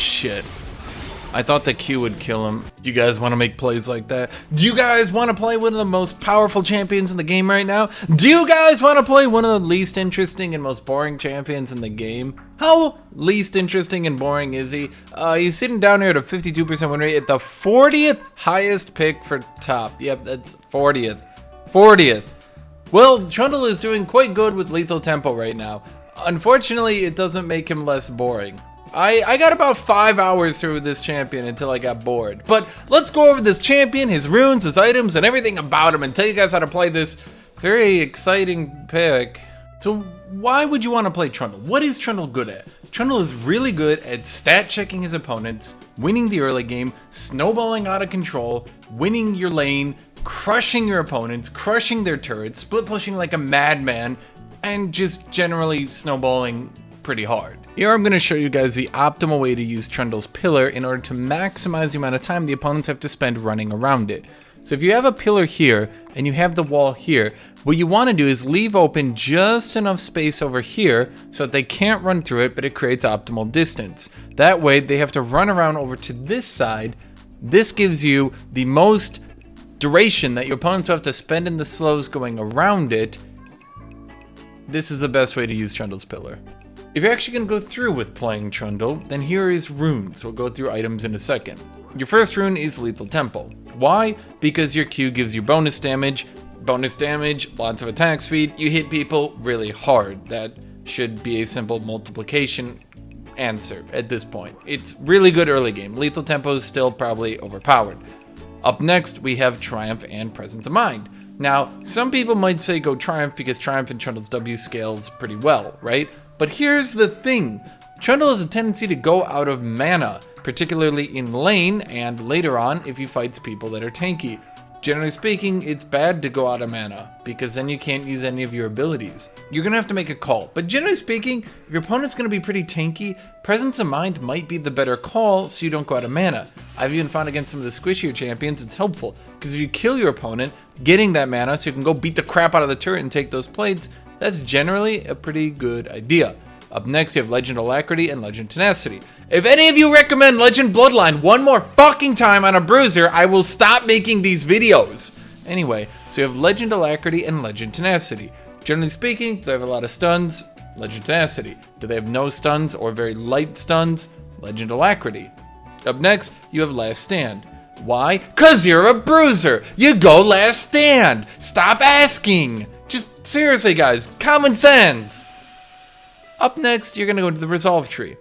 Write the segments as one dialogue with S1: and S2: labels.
S1: shit. I thought the Q would kill him. Do you guys want to make plays like that? Do you guys want to play one of the most powerful champions in the game right now? Do you guys want to play one of the least interesting and most boring champions in the game? How least interesting and boring is he? He's sitting down here at a 52% win rate at the 40th highest pick for top. Yep, that's 40th. 40th. Well, Trundle is doing quite good with lethal tempo right now. Unfortunately, it doesn't make him less boring. I got about 5 hours through this champion until I got bored. But let's go over this champion, his runes, his items, and everything about him and tell you guys how to play this very exciting pick. So why would you want to play Trundle? What is Trundle good at? Trundle is really good at stat checking his opponents, winning the early game, snowballing out of control, winning your lane, crushing your opponents, crushing their turrets, split pushing like a madman, and just generally snowballing pretty hard. Here I'm going to show you guys the optimal way to use Trundle's pillar in order to maximize the amount of time the opponents have to spend running around it. So if you have a pillar here and you have the wall here, what you want to do is leave open just enough space over here so that they can't run through it, but it creates optimal distance. That way they have to run around over to this side. This gives you the most duration that your opponents have to spend in the slows going around it. This is the best way to use Trundle's pillar. If you're actually going to go through with playing Trundle, then here is runes. We'll go through items in a second. Your first rune is Lethal Tempo. Why? Because your Q gives you bonus damage, lots of attack speed, you hit people really hard. That should be a simple multiplication answer at this point. It's really good early game. Lethal Tempo is still probably overpowered. Up next, we have Triumph and Presence of Mind. Now, some people might say go Triumph because Triumph and Trundle's W scales pretty well, right? But here's the thing, Trundle has a tendency to go out of mana, particularly in lane and later on if he fights people that are tanky. Generally speaking, it's bad to go out of mana because then you can't use any of your abilities. You're gonna have to make a call, but generally speaking, if your opponent's gonna be pretty tanky, Presence of Mind might be the better call so you don't go out of mana. I've even found against some of the squishier champions it's helpful because if you kill your opponent, getting that mana so you can go beat the crap out of the turret and take those plates, that's generally a pretty good idea. Up next, you have Legend Alacrity and Legend Tenacity. If any of you recommend Legend Bloodline one more fucking time on a bruiser, I will stop making these videos. Anyway, so you have Legend Alacrity and Legend Tenacity. Generally speaking, do they have a lot of stuns? Legend Tenacity. Do they have no stuns or very light stuns? Legend Alacrity. Up next, you have Last Stand. Why? Cause you're a bruiser. You go last stand. Stop asking. Just seriously, guys, common sense. Up next, you're gonna go to the Resolve tree.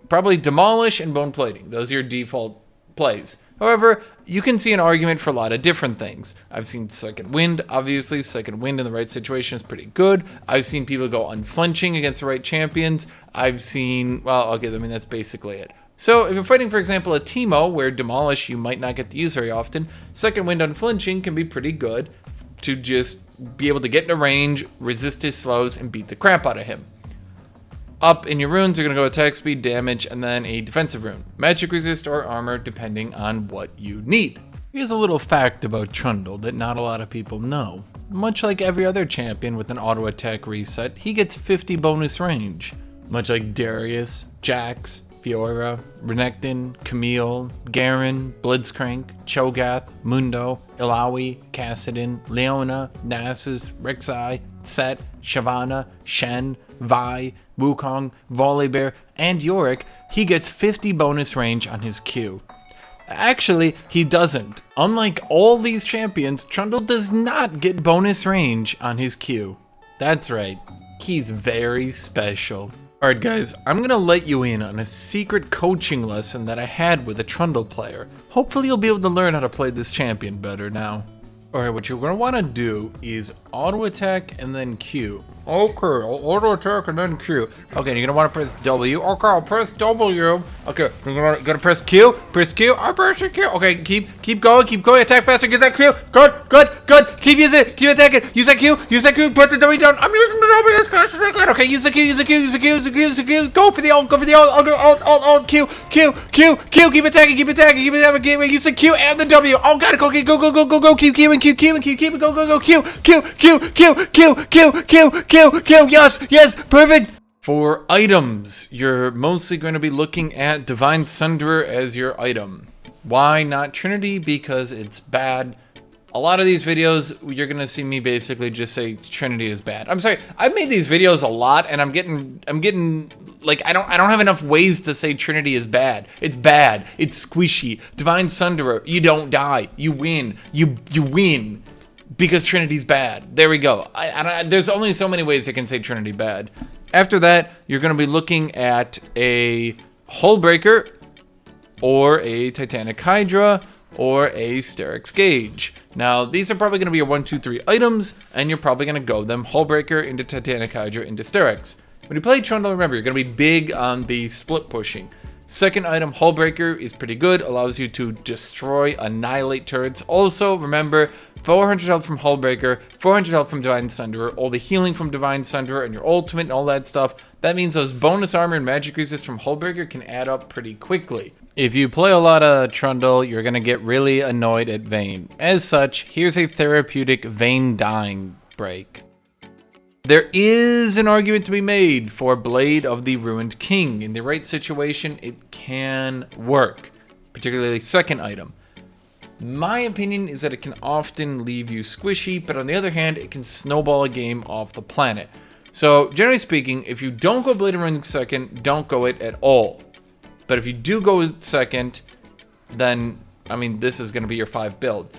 S1: Probably Demolish and Bone Plating. Those are your default plays. However, you can see an argument for a lot of different things. I've seen Second Wind, obviously. Second Wind in the right situation is pretty good. I've seen people go unflinching against the right champions. I've seen, well, okay, I mean, that's basically it. So if you're fighting, for example, a Teemo where Demolish you might not get to use very often, Second Wind unflinching can be pretty good to just be able to get into range, resist his slows, and beat the crap out of him. Up in your runes, you're going to go attack speed, damage, and then a defensive rune. Magic resist or armor, depending on what you need. Here's a little fact about Trundle that not a lot of people know. Much like every other champion with an auto attack reset, he gets 50 bonus range. Much like Darius, Jax, Fiora, Renekton, Camille, Garen, Blitzcrank, Cho'Gath, Mundo, Illaoi, Kassadin, Leona, Nasus, Rek'Sai, Set, Shyvana, Shen, Vi, Wukong, Volibear, and Yorick, he gets 50 bonus range on his Q. Actually, he doesn't. Unlike all these champions, Trundle does not get bonus range on his Q. That's right, he's very special. Alright guys, I'm gonna let you in on a secret coaching lesson that I had with a Trundle player. Hopefully you'll be able to learn how to play this champion better now. Alright, what you're gonna wanna do is auto attack and then Q. Okay, I'll auto attack and then Q. Okay, you're gonna wanna press W. Okay, I'll press W. Okay, you're gonna press Q. Press Q. I'm pressing Q. Okay, keep going, attack faster, get that Q. Good. Keep using it, keep attacking. Use that Q, put the W down. I'm using the W as fast as I can. Okay, use the Q. Go for the ult, alt, Q. Keep attacking. Use the Q and the W. Oh god, okay, go. Keep Q, go. Q. Yes, perfect. For items, you're mostly going to be looking at Divine Sunderer as your item. Why not Trinity? Because it's bad. A lot of these videos, you're going to see me basically just say Trinity is bad. I'm sorry, I've made these videos a lot, and I'm getting like, I don't have enough ways to say Trinity is bad. It's bad. It's squishy. Divine Sunderer, you don't die. You win. You win. Because Trinity's bad. There we go. There's only so many ways I can say Trinity bad. After that, you're going to be looking at a Hullbreaker, or a Titanic Hydra, or a Sterix Gauge. Now, these are probably going to be your 1, 2, 3 items, and you're probably going to go them Hullbreaker into Titanic Hydra into Sterix. When you play Trundle, remember, you're going to be big on the split pushing. Second item, Hullbreaker, is pretty good, allows you to destroy, annihilate turrets. Also, remember, 400 health from Hullbreaker, 400 health from Divine Sunderer, all the healing from Divine Sunderer, and your ultimate and all that stuff. That means those bonus armor and magic resist from Hullbreaker can add up pretty quickly. If you play a lot of Trundle, you're going to get really annoyed at Vayne. As such, here's a therapeutic Vayne dying break. There is an argument to be made for Blade of the Ruined King. In the right situation, it can work, particularly second item. My opinion is that it can often leave you squishy, but on the other hand, it can snowball a game off the planet. So generally speaking, if you don't go Blade of Ruined second, don't go it at all. But if you do go second, then, I mean, this is going to be your 5 build.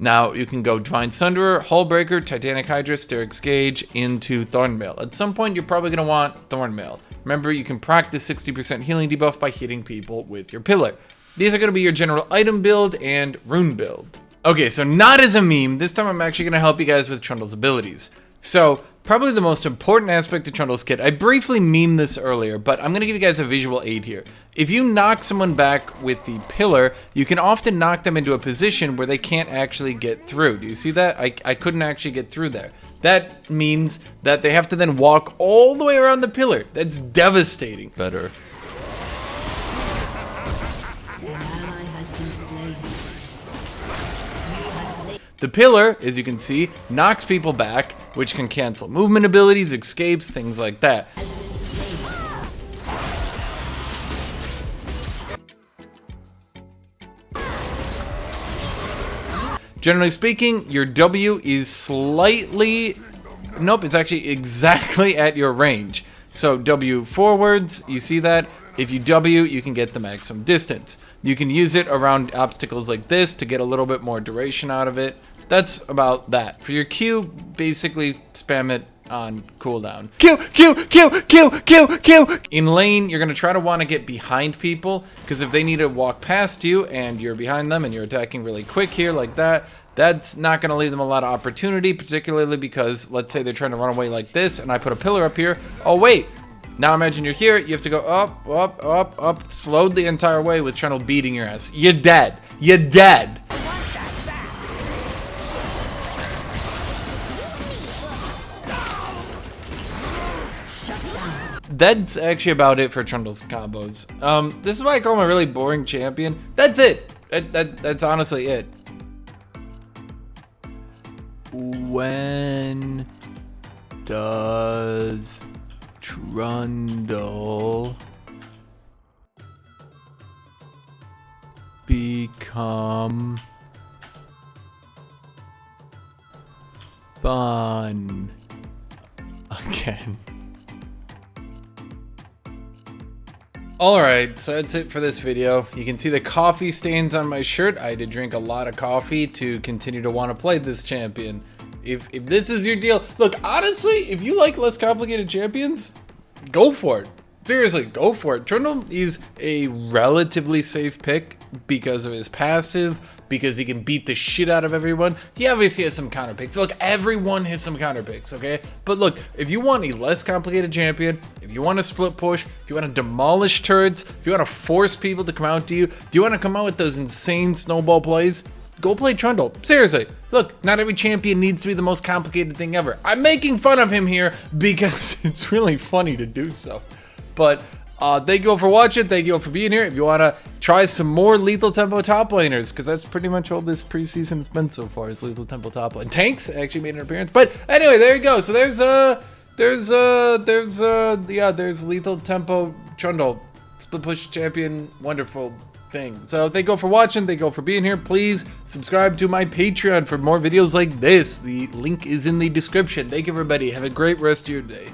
S1: Now, you can go Divine Sunderer, Hullbreaker, Titanic Hydra, Sterix Gauge into Thornmail. At some point, you're probably going to want Thornmail. Remember, you can practice 60% healing debuff by hitting people with your pillar. These are going to be your general item build and rune build. Okay, so not as a meme, this time I'm actually going to help you guys with Trundle's abilities. So, probably the most important aspect of Trundle's kit, I briefly memed this earlier, but I'm going to give you guys a visual aid here. If you knock someone back with the pillar, you can often knock them into a position where they can't actually get through. Do you see that? I couldn't actually get through there. That means that they have to then walk all the way around the pillar. That's devastating. Better. The pillar, as you can see, knocks people back, which can cancel movement abilities, escapes, things like that. Generally speaking, your W is slightly... Nope, it's actually exactly at your range. So W forwards, you see that? If you W, you can get the maximum distance. You can use it around obstacles like this to get a little bit more duration out of it. That's about that. For your Q, basically spam it on cooldown. Q, Q, Q, Q, Q, Q. In lane, you're going to try to want to get behind people, because if they need to walk past you and you're behind them and you're attacking really quick here like that, that's not going to leave them a lot of opportunity, particularly because, let's say they're trying to run away like this, and I put a pillar up here. Oh, wait. Now imagine you're here, you have to go up, up, up, up, slowed the entire way with Trundle beating your ass. You're dead. You're dead. That's actually about it for Trundle's combos. This is why I call him a really boring champion. That's it. That's honestly it. When does Trundle become fun again? Alright, so that's it for this video. You can see the coffee stains on my shirt. I had to drink a lot of coffee to continue to want to play this champion. If this is your deal, look, honestly, if you like less complicated champions, go for it. Seriously, go for it. Trundle is a relatively safe pick because of his passive, because he can beat the shit out of everyone. He obviously has some counter picks. Look, everyone has some counter picks, okay? But look, if you want a less complicated champion, if you want to split push, if you want to demolish turrets, if you want to force people to come out to you, do you want to come out with those insane snowball plays? Go play Trundle. Seriously. Look, not every champion needs to be the most complicated thing ever. I'm making fun of him here because it's really funny to do so. But thank you all for watching. Thank you all for being here. If you want to try some more Lethal Tempo top laners, because that's pretty much all this preseason has been so far, is Lethal Tempo top lane. Tanks actually made an appearance. But anyway, there you go. So there's There's Lethal Tempo Trundle, split push champion, wonderful thing. So thank you all for watching, thank you all for being here. Please subscribe to my Patreon for more videos like this. The link is in the description. Thank you everybody, have a great rest of your day.